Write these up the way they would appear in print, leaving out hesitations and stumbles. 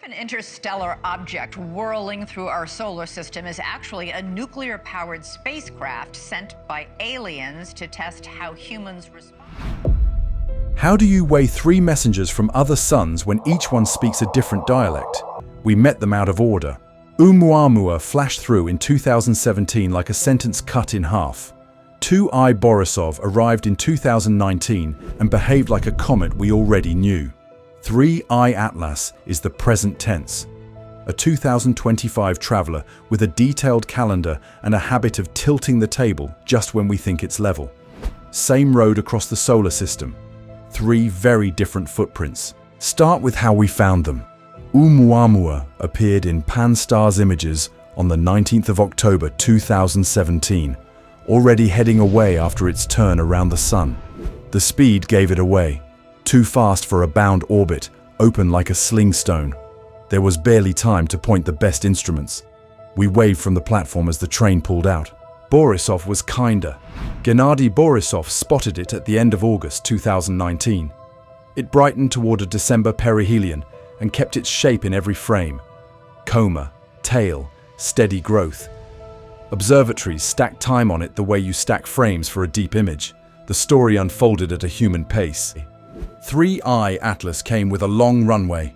An interstellar object whirling through our solar system is actually a nuclear-powered spacecraft sent by aliens to test how humans respond. How do you weigh three messengers from other suns when each one speaks a different dialect? We met them out of order. ʻOumuamua flashed through in 2017 like a sentence cut in half. Borisov arrived in 2019 and behaved like a comet we already knew. 3I Atlas is the present tense. A 2025 traveler with a detailed calendar and a habit of tilting the table just when we think it's level. Same road across the solar system. Three very different footprints. Start with how we found them. ʻOumuamua appeared in Pan-STARRS images on the 19th of October 2017, already heading away after its turn around the Sun. The speed gave it away. Too fast for a bound orbit, open like a sling stone. There was barely time to point the best instruments. We waved from the platform as the train pulled out. Borisov was kinder. Gennady Borisov spotted it at the end of August 2019. It brightened toward a December perihelion and kept its shape in every frame. Coma, tail, steady growth. Observatories stacked time on it the way you stack frames for a deep image. The story unfolded at a human pace. 3I Atlas came with a long runway.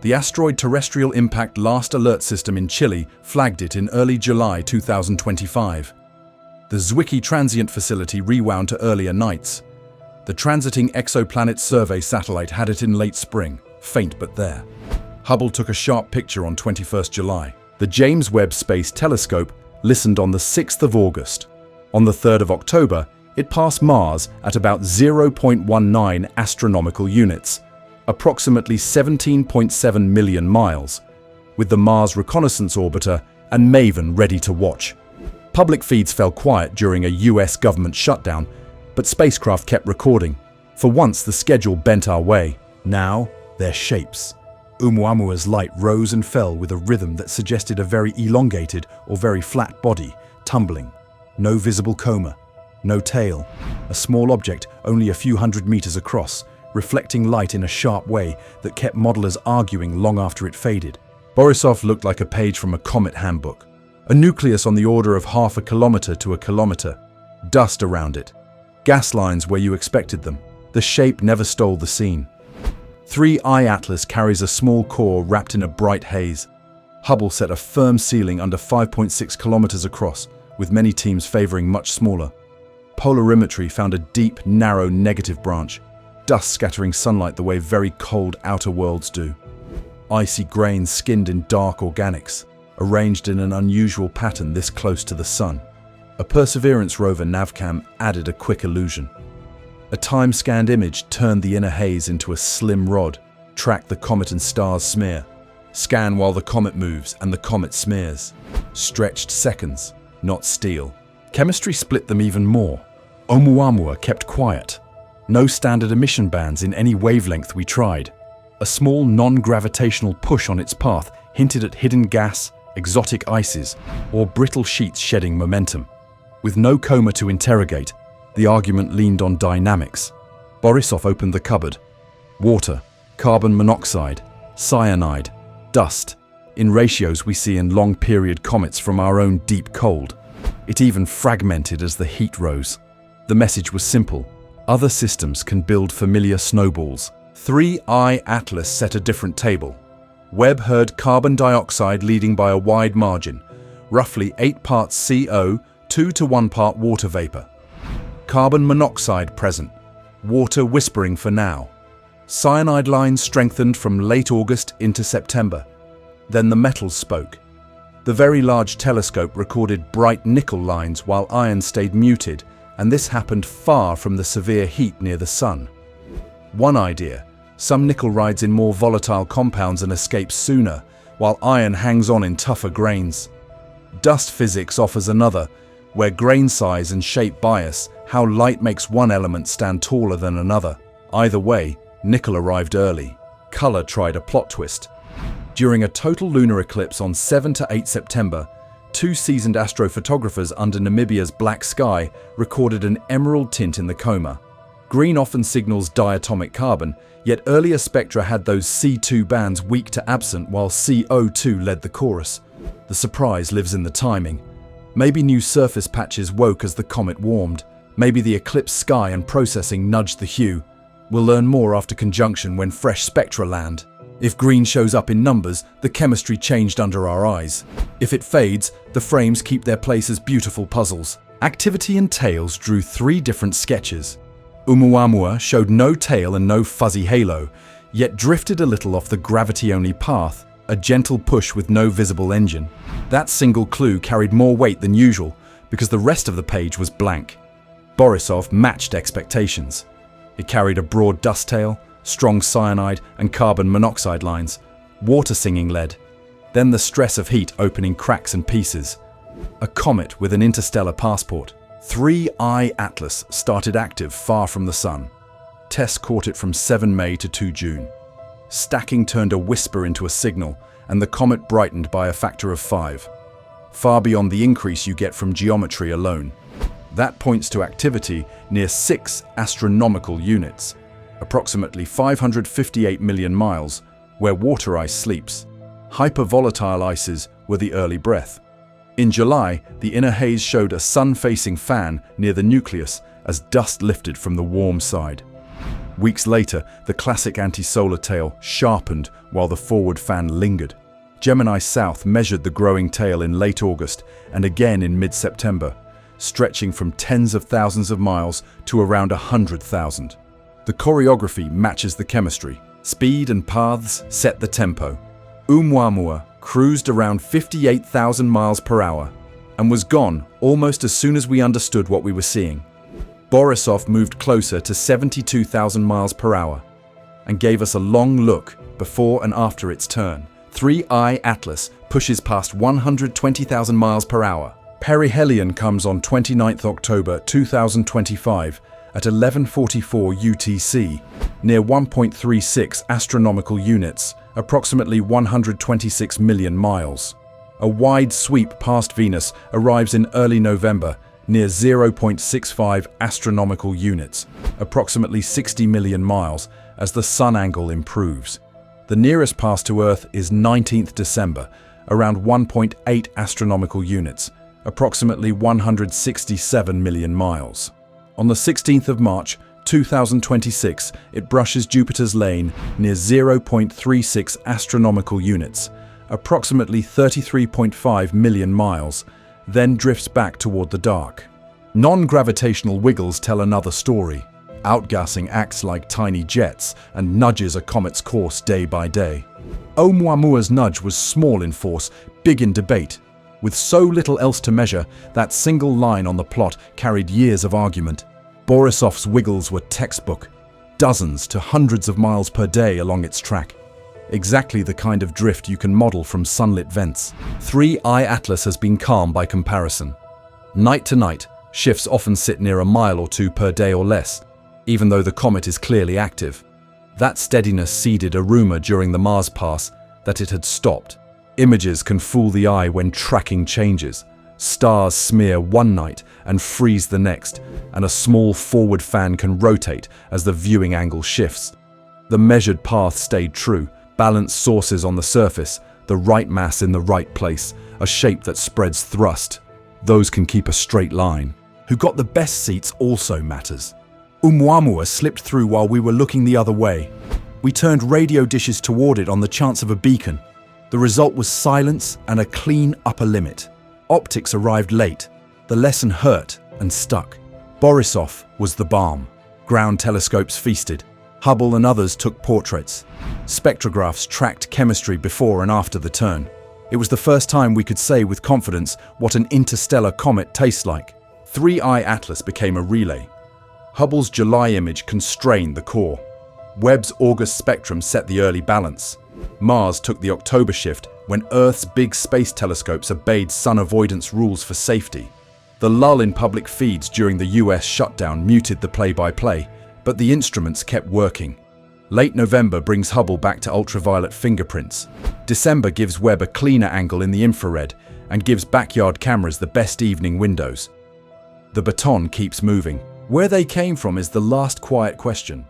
The Asteroid Terrestrial Impact Last Alert System in Chile flagged it in early July 2025. The Zwicky Transient Facility rewound to earlier nights. The Transiting Exoplanet Survey satellite had it in late spring, faint but there. Hubble took a sharp picture on 21st July. The James Webb Space Telescope listened on the 6th of August. On the 3rd of October, it passed Mars at about 0.19 astronomical units, approximately 17.7 million miles, with the Mars Reconnaissance Orbiter and MAVEN ready to watch. Public feeds fell quiet during a US government shutdown, but spacecraft kept recording. For once, the schedule bent our way. Now, their shapes. Oumuamua's light rose and fell with a rhythm that suggested a very elongated or very flat body, tumbling. No visible coma. No tail, a small object only a few hundred meters across, reflecting light in a sharp way that kept modelers arguing long after it faded. Borisov looked like a page from a comet handbook. A nucleus on the order of half a kilometer to a kilometer. Dust around it. Gas lines where you expected them. The shape never stole the scene. 3I Atlas carries a small core wrapped in a bright haze. Hubble set a firm ceiling under 5.6 kilometers across, with many teams favoring much smaller. Polarimetry found a deep, narrow negative branch, dust scattering sunlight the way very cold outer worlds do. Icy grains skinned in dark organics, arranged in an unusual pattern this close to the Sun. A Perseverance rover navcam added a quick illusion. A time-scanned image turned the inner haze into a slim rod, tracked the comet and star's smear. Scan while the comet moves and the comet smears. Stretched seconds, not steel. Chemistry split them even more. Oumuamua kept quiet. No standard emission bands in any wavelength we tried. A small non-gravitational push on its path hinted at hidden gas, exotic ices, or brittle sheets shedding momentum. With no coma to interrogate, the argument leaned on dynamics. Borisov opened the cupboard. Water, carbon monoxide, cyanide, dust, in ratios we see in long-period comets from our own deep cold. It even fragmented as the heat rose. The message was simple. Other systems can build familiar snowballs. 3I Atlas set a different table. Webb heard carbon dioxide leading by a wide margin, roughly 8 parts CO, 2 to 1 part water vapor. Carbon monoxide present, water whispering for now. Cyanide lines strengthened from late August into September. Then the metals spoke. The Very Large Telescope recorded bright nickel lines while iron stayed muted, and this happened far from the severe heat near the Sun. One idea, some nickel rides in more volatile compounds and escapes sooner, while iron hangs on in tougher grains. Dust physics offers another, where grain size and shape bias, how light makes one element stand taller than another. Either way, nickel arrived early. Color tried a plot twist. During a total lunar eclipse on 7 to 8 September, 2 seasoned astrophotographers under Namibia's black sky recorded an emerald tint in the coma. Green often signals diatomic carbon, yet earlier spectra had those C2 bands weak to absent while CO2 led the chorus. The surprise lives in the timing. Maybe new surface patches woke as the comet warmed. Maybe the eclipsed sky and processing nudged the hue. We'll learn more after conjunction when fresh spectra land. If green shows up in numbers, the chemistry changed under our eyes. If it fades, the frames keep their place as beautiful puzzles. Activity and tails drew 3 different sketches. ʻOumuamua showed no tail and no fuzzy halo, yet drifted a little off the gravity-only path, a gentle push with no visible engine. That single clue carried more weight than usual, because the rest of the page was blank. Borisov matched expectations. It carried a broad dust tail, strong cyanide and carbon monoxide lines, water singing lead, then the stress of heat opening cracks and pieces. A comet with an interstellar passport. 3I Atlas started active far from the Sun. Tests caught it from 7 May to 2 June. Stacking turned a whisper into a signal, and the comet brightened by a factor of 5. Far beyond the increase you get from geometry alone. That points to activity near 6 astronomical units, approximately 558 million miles, where water ice sleeps. Hypervolatile ices were the early breath. In July, the inner haze showed a sun-facing fan near the nucleus as dust lifted from the warm side. Weeks later, the classic anti-solar tail sharpened while the forward fan lingered. Gemini South measured the growing tail in late August and again in mid-September, stretching from tens of thousands of miles to around 100,000. The choreography matches the chemistry. Speed and paths set the tempo. ʻOumuamua cruised around 58,000 miles per hour and was gone almost as soon as we understood what we were seeing. Borisov moved closer to 72,000 miles per hour and gave us a long look before and after its turn. 3I Atlas pushes past 120,000 miles per hour. Perihelion comes on 29th October 2025 at 11:44 UTC, near 1.36 astronomical units, approximately 126 million miles. A wide sweep past Venus arrives in early November, near 0.65 astronomical units, approximately 60 million miles, as the sun angle improves. The nearest pass to Earth is 19th December, around 1.8 astronomical units, approximately 167 million miles. On the 16th of March, 2026, it brushes Jupiter's lane near 0.36 astronomical units, approximately 33.5 million miles, then drifts back toward the dark. Non-gravitational wiggles tell another story. Outgassing acts like tiny jets and nudges a comet's course day by day. Oumuamua's nudge was small in force, big in debate. With so little else to measure, that single line on the plot carried years of argument. Borisov's wiggles were textbook, dozens to hundreds of miles per day along its track. Exactly the kind of drift you can model from sunlit vents. 3I Atlas has been calm by comparison. Night to night, shifts often sit near a mile or 2 per day or less, even though the comet is clearly active. That steadiness seeded a rumor during the Mars pass that it had stopped. Images can fool the eye when tracking changes. Stars smear one night and freeze the next, and a small forward fan can rotate as the viewing angle shifts. The measured path stayed true, balanced sources on the surface, the right mass in the right place, a shape that spreads thrust. Those can keep a straight line. Who got the best seats also matters. ʻOumuamua slipped through while we were looking the other way. We turned radio dishes toward it on the chance of a beacon. The result was silence and a clean upper limit. Optics arrived late. The lesson hurt and stuck. Borisov was the balm. Ground telescopes feasted. Hubble and others took portraits. Spectrographs tracked chemistry before and after the turn. It was the first time we could say with confidence what an interstellar comet tastes like. 3I Atlas became a relay. Hubble's July image constrained the core. Webb's August spectrum set the early balance. Mars took the October shift when Earth's big space telescopes obeyed sun avoidance rules for safety. The lull in public feeds during the US shutdown muted the play-by-play, but the instruments kept working. Late November brings Hubble back to ultraviolet fingerprints. December gives Webb a cleaner angle in the infrared and gives backyard cameras the best evening windows. The baton keeps moving. Where they came from is the last quiet question.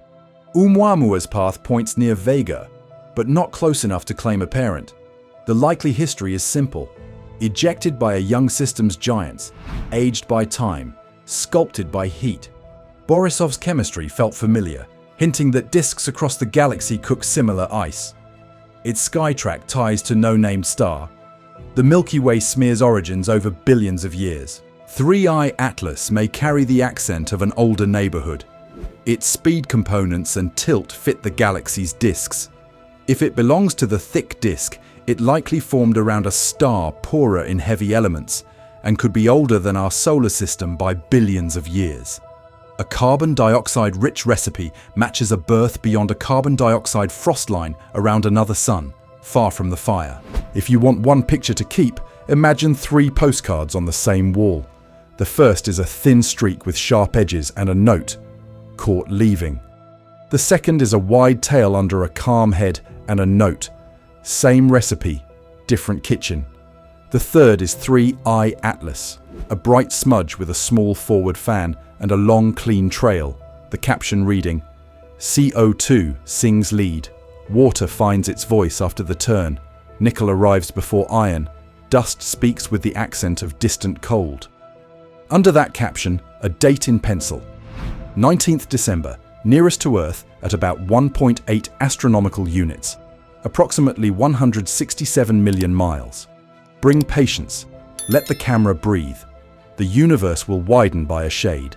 Oumuamua's path points near Vega, but not close enough to claim a parent. The likely history is simple. Ejected by a young system's giants, aged by time, sculpted by heat. Borisov's chemistry felt familiar, hinting that disks across the galaxy cook similar ice. Its skytrack ties to no named star. The Milky Way smears origins over billions of years. 3I Atlas may carry the accent of an older neighborhood. Its speed components and tilt fit the galaxy's disks. If it belongs to the thick disk, it likely formed around a star poorer in heavy elements and could be older than our solar system by billions of years. A carbon dioxide-rich recipe matches a birth beyond a carbon dioxide frost line around another sun, far from the fire. If you want one picture to keep, imagine 3 postcards on the same wall. The first is a thin streak with sharp edges and a note, "Caught leaving." The second is a wide tail under a calm head and a note, "Same recipe, different kitchen." The third is 3I Atlas, a bright smudge with a small forward fan and a long clean trail, the caption reading, "CO2 sings lead. Water finds its voice after the turn. Nickel arrives before iron. Dust speaks with the accent of distant cold." Under that caption, a date in pencil. 19th December, nearest to Earth at about 1.8 astronomical units, approximately 167 million miles. Bring patience. Let the camera breathe. The universe will widen by a shade.